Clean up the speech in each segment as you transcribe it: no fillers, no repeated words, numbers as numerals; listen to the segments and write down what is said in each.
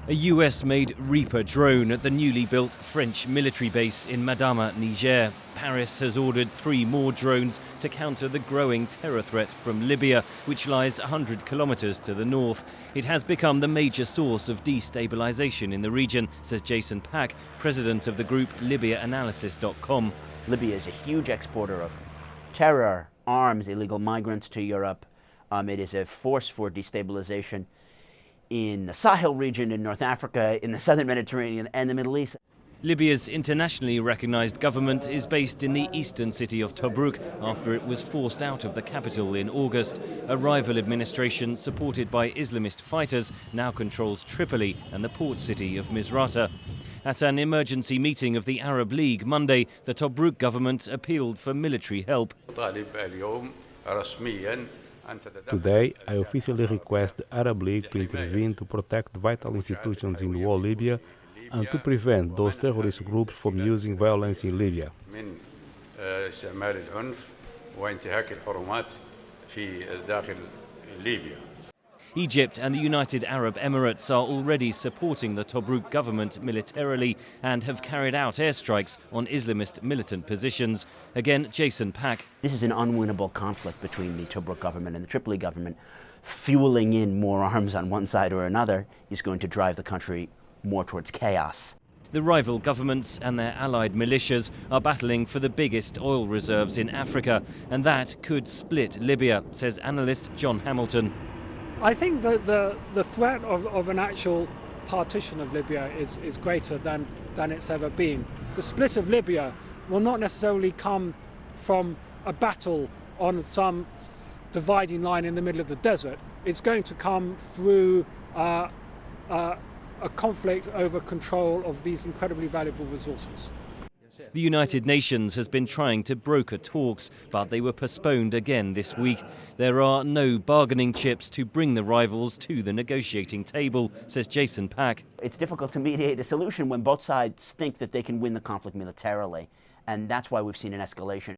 A US-made Reaper drone at the newly built French military base in Madama, Niger. Paris has ordered 3 more drones to counter the growing terror threat from Libya, which lies 100 kilometers to the north. It has become the major source of destabilization in the region, says Jason Pack, president of the group LibyaAnalysis.com. Libya is a huge exporter of terror, arms, illegal migrants to Europe. It is a force for destabilization in the Sahel region, in North Africa, in the southern Mediterranean and the Middle East. Libya's internationally recognized government is based in the eastern city of Tobruk after it was forced out of the capital in August. A rival administration supported by Islamist fighters now controls Tripoli and the port city of Misrata. At an emergency meeting of the Arab League Monday, the Tobruk government appealed for military help. Today, I officially request the Arab League to intervene to protect vital institutions in whole Libya and to prevent those terrorist groups from using violence in Libya. Egypt and the United Arab Emirates are already supporting the Tobruk government militarily and have carried out airstrikes on Islamist militant positions. Again, Jason Pack. This is an unwinnable conflict between the Tobruk government and the Tripoli government. Fueling in more arms on one side or another is going to drive the country more towards chaos. The rival governments and their allied militias are battling for the biggest oil reserves in Africa, and that could split Libya, says analyst John Hamilton. I think that the threat of an actual partition of Libya is greater than it's ever been. The split of Libya will not necessarily come from a battle on some dividing line in the middle of the desert. It's going to come through a conflict over control of these incredibly valuable resources. The United Nations has been trying to broker talks, but they were postponed again this week. There are no bargaining chips to bring the rivals to the negotiating table, says Jason Pack. It's difficult to mediate a solution when both sides think that they can win the conflict militarily, and that's why we've seen an escalation.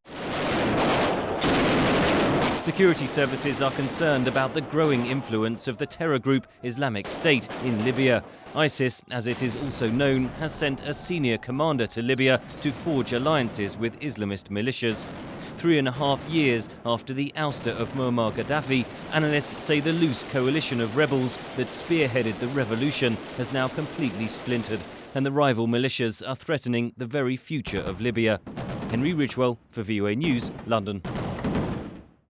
Security services are concerned about the growing influence of the terror group Islamic State in Libya. ISIS, as it is also known, has sent a senior commander to Libya to forge alliances with Islamist militias. 3.5 years after the ouster of Muammar Gaddafi, analysts say the loose coalition of rebels that spearheaded the revolution has now completely splintered, and the rival militias are threatening the very future of Libya. Henry Ridgwell for VOA News, London.